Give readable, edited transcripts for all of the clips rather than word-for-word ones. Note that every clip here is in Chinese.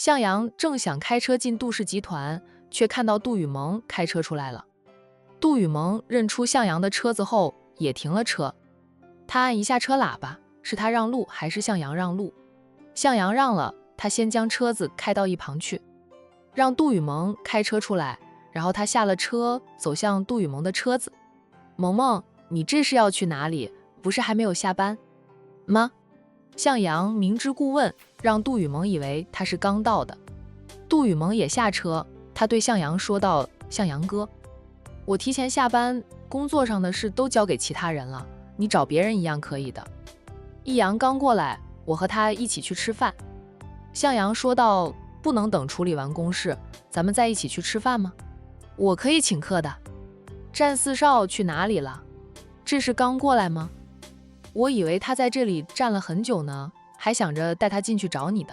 向阳正想开车进杜氏集团，却看到杜雨萌开车出来了。杜雨萌认出向阳的车子后，也停了车。他按一下车喇叭，是他让路还是向阳让路？向阳让了，他先将车子开到一旁去，让杜雨萌开车出来，然后他下了车，走向杜雨萌的车子。萌萌，你这是要去哪里？不是还没有下班吗？向阳明知故问，让杜雨萌以为他是刚到的。杜雨萌也下车，他对向阳说道：向阳哥，我提前下班，工作上的事都交给其他人了，你找别人一样可以的。易阳刚过来，我和他一起去吃饭。向阳说道：不能等处理完公事，咱们再一起去吃饭吗？我可以请客的。战四少去哪里了？这是刚过来吗？我以为他在这里站了很久呢，还想着带他进去找你的。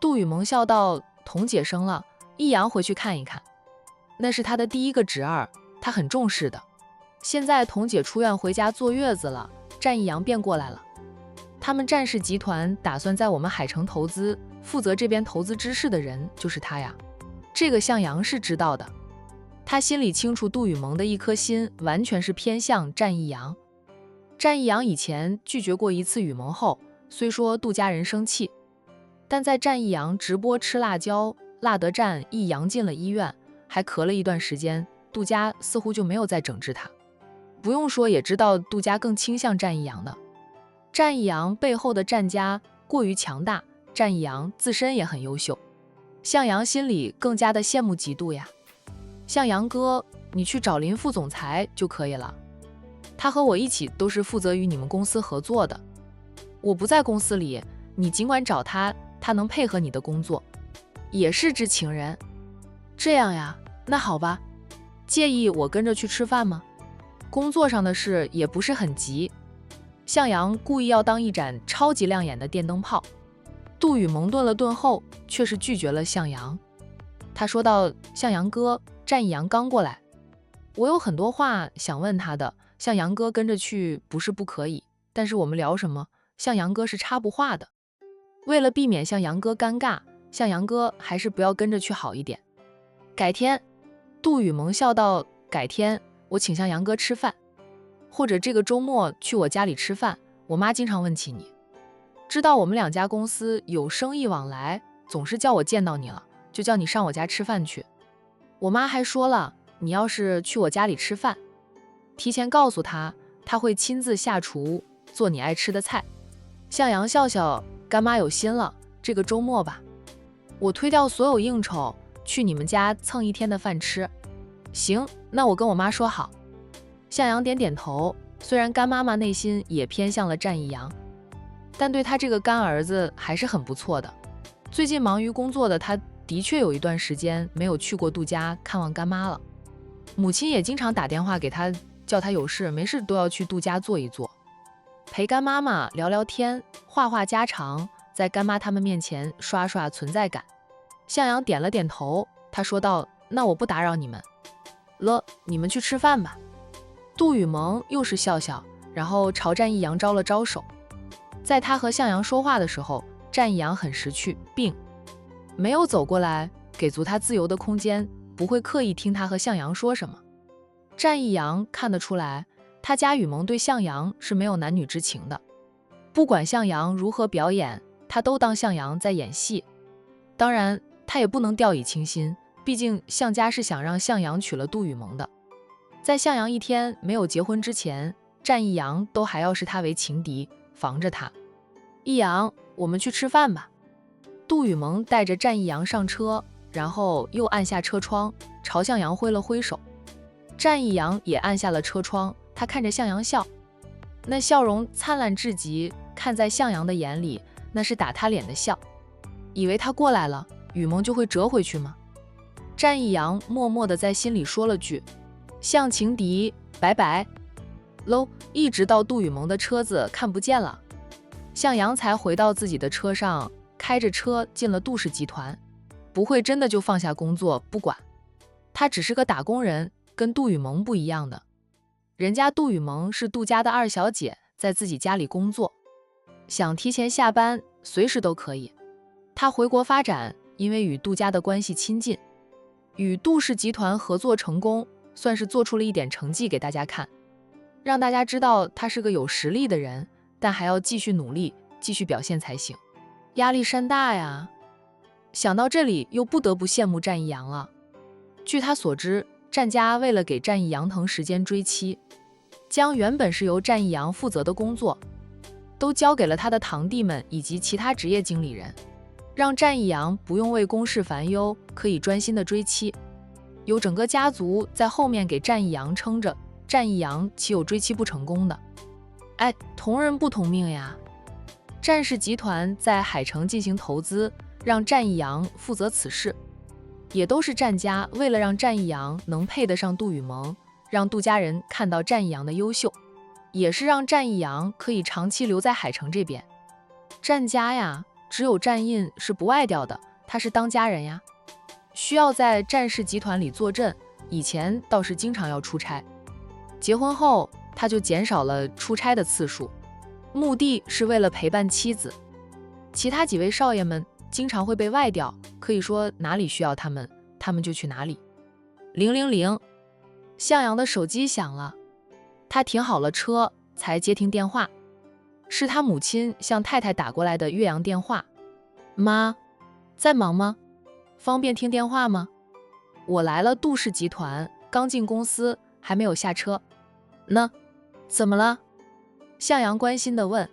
杜雨萌笑道：童姐生了，易阳回去看一看。那是他的第一个侄儿，他很重视的。现在童姐出院回家坐月子了，战易阳便过来了。他们战氏集团打算在我们海城投资，负责这边投资之事的人就是他呀。这个向阳是知道的，他心里清楚杜雨萌的一颗心完全是偏向战易阳。战易阳以前拒绝过一次雨萌后，虽说杜家人生气，但在战易阳直播吃辣椒，辣得战易阳进了医院，还咳了一段时间，杜家似乎就没有再整治他。不用说也知道杜家更倾向战易阳的。战易阳背后的战家过于强大，战易阳自身也很优秀，向阳心里更加的羡慕嫉妒呀。向阳哥，你去找林副总裁就可以了，他和我一起都是负责与你们公司合作的。我不在公司里，你尽管找他，他能配合你的工作，也是知情人。这样呀，那好吧。介意我跟着去吃饭吗？工作上的事也不是很急。向阳故意要当一盏超级亮眼的电灯泡。杜雨萌顿了顿后，却是拒绝了向阳。他说道：向阳哥，战易阳刚过来，我有很多话想问他的，向阳哥跟着去不是不可以，但是我们聊什么，向阳哥是插不话的。为了避免向阳哥尴尬，向阳哥还是不要跟着去好一点。改天。杜雨萌笑道：改天我请向阳哥吃饭，或者这个周末去我家里吃饭，我妈经常问起你，知道我们两家公司有生意往来，总是叫我见到你了，就叫你上我家吃饭去。我妈还说了，你要是去我家里吃饭，提前告诉她，她会亲自下厨做你爱吃的菜。向阳笑笑：干妈有心了，这个周末吧，我推掉所有应酬，去你们家蹭一天的饭吃。行，那我跟我妈说好。向阳点点头，虽然干妈妈内心也偏向了战易阳，但对他这个干儿子还是很不错的。最近忙于工作的他，的确有一段时间没有去过杜家看望干妈了。母亲也经常打电话给他，叫他有事没事都要去杜家坐一坐，陪干妈妈聊聊天，话话家常，在干妈他们面前刷刷存在感。向阳点了点头，他说道：那我不打扰你们了，你们去吃饭吧。杜雨萌又是笑笑，然后朝战易阳招了招手。在他和向阳说话的时候，战易阳很识趣，并没有走过来，给足他自由的空间，不会刻意听他和向阳说什么。战易阳看得出来，他家雨萌对向阳是没有男女之情的，不管向阳如何表演，他都当向阳在演戏。当然他也不能掉以轻心，毕竟向家是想让向阳娶了杜雨萌的。在向阳一天没有结婚之前，战易阳都还要视他为情敌，防着他。易阳，我们去吃饭吧。杜雨萌带着战易阳上车，然后又按下车窗，朝向阳挥了挥手。战易阳也按下了车窗，他看着向阳笑，那笑容灿烂至极，看在向阳的眼里，那是打他脸的笑。以为他过来了，雨萌就会折回去吗？战易阳默默地在心里说了句向情敌拜拜喽，一直到杜雨萌的车子看不见了，向阳才回到自己的车上，开着车进了杜氏集团。不会真的就放下工作不管，他只是个打工人，跟杜雨萌不一样的。人家杜雨萌是杜家的二小姐，在自己家里工作，想提前下班随时都可以。他回国发展因为与杜家的关系亲近，与杜氏集团合作成功，算是做出了一点成绩给大家看，让大家知道他是个有实力的人，但还要继续努力，继续表现才行。压力山大呀！想到这里，又不得不羡慕战一阳了。据他所知，战家为了给战一阳腾时间追妻，将原本是由战一阳负责的工作，都交给了他的堂弟们以及其他职业经理人，让战一阳不用为公事烦忧，可以专心的追妻。有整个家族在后面给战一阳撑着，战一阳岂有追妻不成功的？哎，同人不同命呀！战氏集团在海城进行投资，让战一阳负责此事，也都是战家为了让战一阳能配得上杜雨萌，让杜家人看到战一阳的优秀，也是让战一阳可以长期留在海城这边。战家呀，只有战印是不外调的，他是当家人呀，需要在战氏集团里坐镇，以前倒是经常要出差，结婚后他就减少了出差的次数，目的是为了陪伴妻子。其他几位少爷们经常会被外调，可以说哪里需要他们，他们就去哪里。000，向阳的手机响了，他停好了车才接听电话，是他母亲向太太打过来的岳阳电话。妈，在忙吗？方便听电话吗？我来了杜氏集团，刚进公司，还没有下车。那怎么了？向阳关心地问。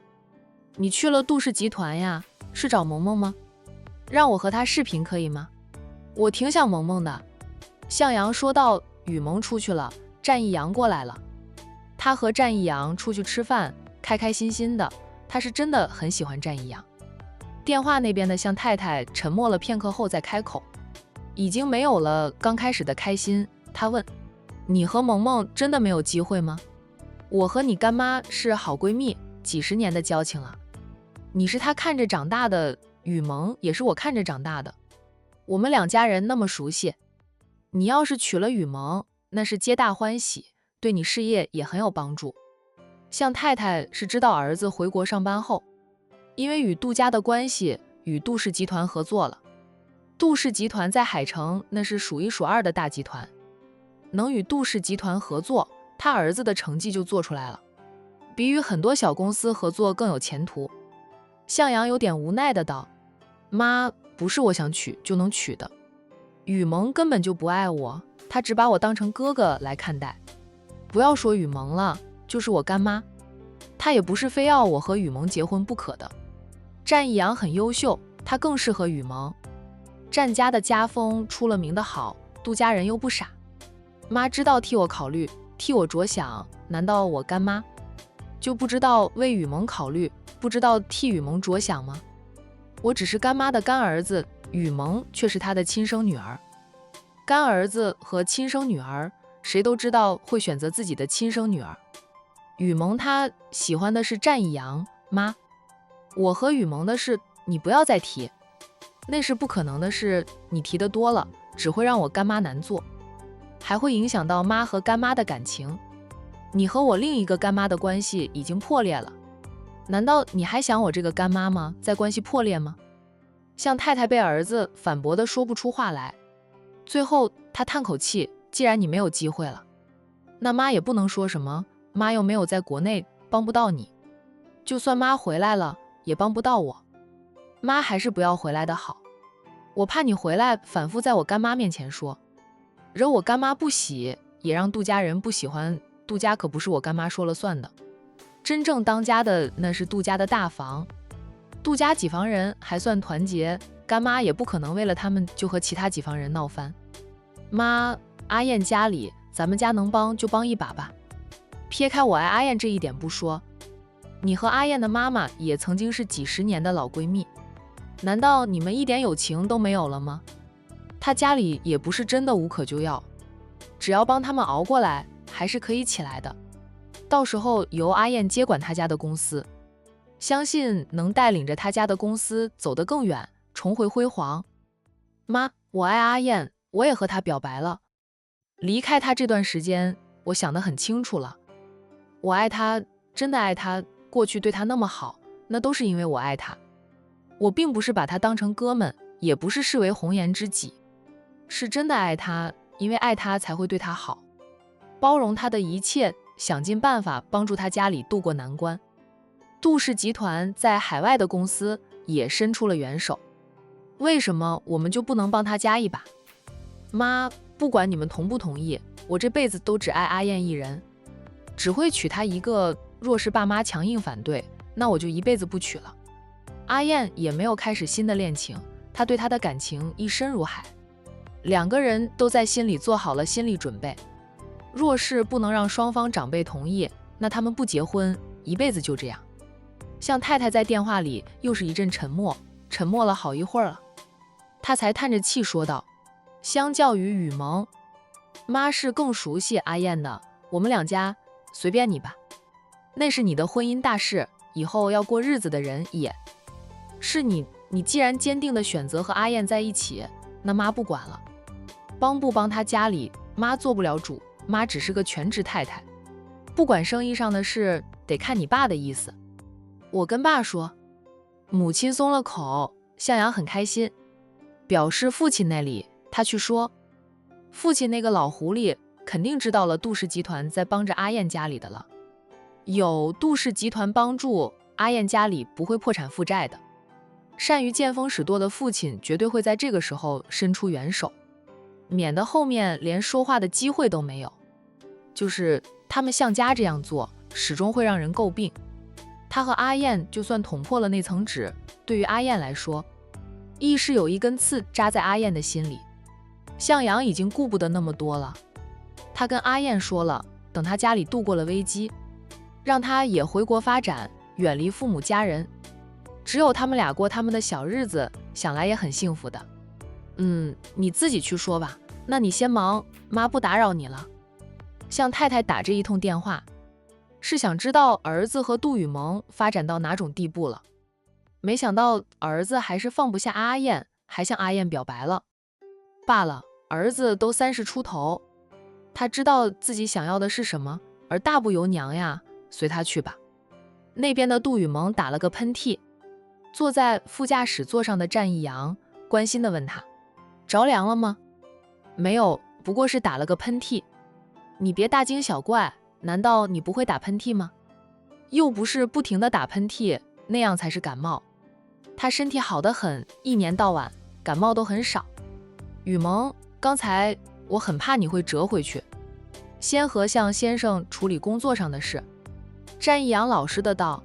你去了杜氏集团呀？是找萌萌吗？让我和她视频可以吗？我挺想萌萌的。向阳说道。雨萌出去了，战一阳过来了。他和战一阳出去吃饭，开开心心的，他是真的很喜欢战一阳。电话那边的向太太沉默了片刻后再开口，已经没有了刚开始的开心。他问，你和萌萌真的没有机会吗？我和你干妈是好闺蜜，几十年的交情了，你是她看着长大的，雨萌也是我看着长大的，我们两家人那么熟悉，你要是娶了雨萌，那是皆大欢喜，对你事业也很有帮助。向太太是知道儿子回国上班后，因为与杜家的关系，与杜氏集团合作了。杜氏集团在海城那是数一数二的大集团，能与杜氏集团合作，他儿子的成绩就做出来了，比与很多小公司合作更有前途。向阳有点无奈的道，妈，不是我想娶就能娶的，雨萌根本就不爱我，他只把我当成哥哥来看待。不要说雨萌了，就是我干妈，他也不是非要我和雨萌结婚不可的。战一阳很优秀，他更适合雨萌。战家的家风出了名的好，杜家人又不傻，妈知道替我考虑，替我着想，难道我干妈就不知道为雨萌考虑，不知道替雨萌着想吗？我只是干妈的干儿子，雨萌却是她的亲生女儿。干儿子和亲生女儿，谁都知道会选择自己的亲生女儿。雨萌她喜欢的是战一阳，妈，我和雨萌的事你不要再提，那是不可能的事，你提的多了，只会让我干妈难做，还会影响到妈和干妈的感情。你和我另一个干妈的关系已经破裂了，难道你还想我这个干妈吗？在关系破裂吗？向太太被儿子反驳的说不出话来，最后她叹口气，既然你没有机会了，那妈也不能说什么，妈又没有在国内，帮不到你，就算妈回来了也帮不到我，妈还是不要回来的好，我怕你回来反复在我干妈面前说，惹我干妈不喜，也让杜家人不喜欢，杜家可不是我干妈说了算的，真正当家的那是杜家的大房，杜家几房人还算团结，干妈也不可能为了他们就和其他几房人闹翻。妈，阿燕家里咱们家能帮就帮一把吧，撇开我爱阿燕这一点不说，你和阿燕的妈妈也曾经是几十年的老闺蜜，难道你们一点友情都没有了吗？她家里也不是真的无可救药，只要帮他们熬过来，还是可以起来的。到时候由阿燕接管她家的公司，相信能带领着她家的公司走得更远，重回辉煌。妈，我爱阿燕，我也和她表白了。离开她这段时间，我想得很清楚了，我爱她，真的爱她，过去对她那么好，那都是因为我爱她。我并不是把她当成哥们，也不是视为红颜知己，是真的爱他，因为爱他才会对他好，包容他的一切，想尽办法帮助他家里渡过难关。杜氏集团在海外的公司也伸出了援手，为什么我们就不能帮他加一把？妈，不管你们同不同意，我这辈子都只爱阿燕一人，只会娶她一个。若是爸妈强硬反对，那我就一辈子不娶了。阿燕也没有开始新的恋情，她对他的感情一深如海，两个人都在心里做好了心理准备。若是不能让双方长辈同意，那他们不结婚，一辈子就这样。向太太在电话里又是一阵沉默，沉默了好一会儿了，她才叹着气说道：相较于雨萌，妈是更熟悉阿燕的，我们两家随便你吧。那是你的婚姻大事，以后要过日子的人也是你。你既然坚定的选择和阿燕在一起，那妈不管了，帮不帮他家里，妈做不了主，妈只是个全职太太，不管生意上的事，得看你爸的意思。我跟爸说。母亲松了口，向阳很开心，表示父亲那里他去说，父亲那个老狐狸肯定知道了杜氏集团在帮着阿燕家里的了。有杜氏集团帮助，阿燕家里不会破产负债的。善于见风使舵的父亲绝对会在这个时候伸出援手，免得后面连说话的机会都没有。就是他们向家这样做，始终会让人诟病。他和阿燕就算捅破了那层纸，对于阿燕来说，亦是有一根刺扎在阿燕的心里。向阳已经顾不得那么多了，他跟阿燕说了，等他家里度过了危机，让他也回国发展，远离父母家人，只有他们俩过他们的小日子，想来也很幸福的。你自己去说吧，那你先忙，妈不打扰你了。向太太打这一通电话，是想知道儿子和杜雨萌发展到哪种地步了。没想到儿子还是放不下阿燕，还向阿燕表白了。罢了，儿子都30出头，他知道自己想要的是什么，而大不由娘呀，随他去吧。那边的杜雨萌打了个喷嚏，坐在副驾驶座上的战一阳关心地问他：着凉了吗？没有，不过是打了个喷嚏。你别大惊小怪，难道你不会打喷嚏吗？又不是不停地打喷嚏，那样才是感冒。他身体好得很，一年到晚感冒都很少。雨萌，刚才我很怕你会折回去，先和向先生处理工作上的事。战一阳老实的道：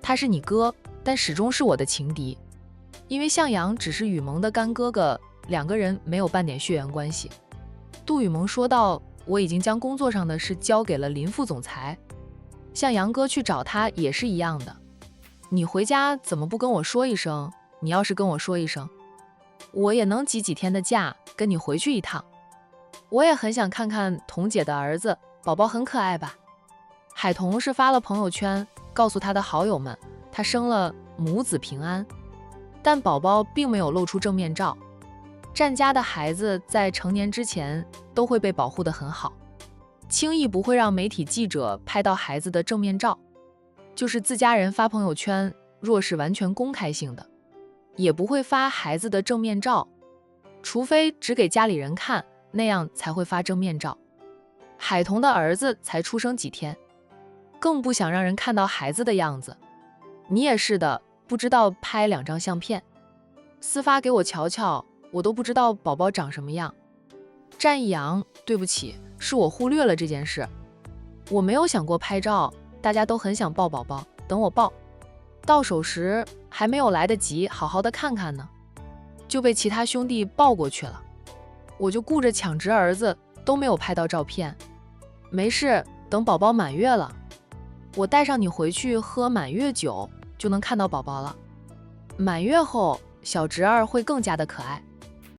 他是你哥，但始终是我的情敌，因为向阳只是雨萌的干哥哥，两个人没有半点血缘关系。杜雨萌说道：我已经将工作上的事交给了林副总裁，向阳哥去找他也是一样的。你回家怎么不跟我说一声？你要是跟我说一声，我也能挤几天的假跟你回去一趟。我也很想看看彤姐的儿子，宝宝很可爱吧？海彤是发了朋友圈告诉他的好友们，他生了母子平安，但宝宝并没有露出正面照。战家的孩子在成年之前都会被保护得很好，轻易不会让媒体记者拍到孩子的正面照，就是自家人发朋友圈，若是完全公开性的，也不会发孩子的正面照，除非只给家里人看，那样才会发正面照。海彤的儿子才出生几天，更不想让人看到孩子的样子。你也是的，不知道拍2张相片，私发给我瞧瞧，我都不知道宝宝长什么样。战一阳，对不起，是我忽略了这件事，我没有想过拍照，大家都很想抱宝宝，等我抱到手时还没有来得及好好的看看呢，就被其他兄弟抱过去了，我就顾着抢侄儿子，都没有拍到照片。没事，等宝宝满月了，我带上你回去喝满月酒，就能看到宝宝了。满月后，小侄儿会更加的可爱。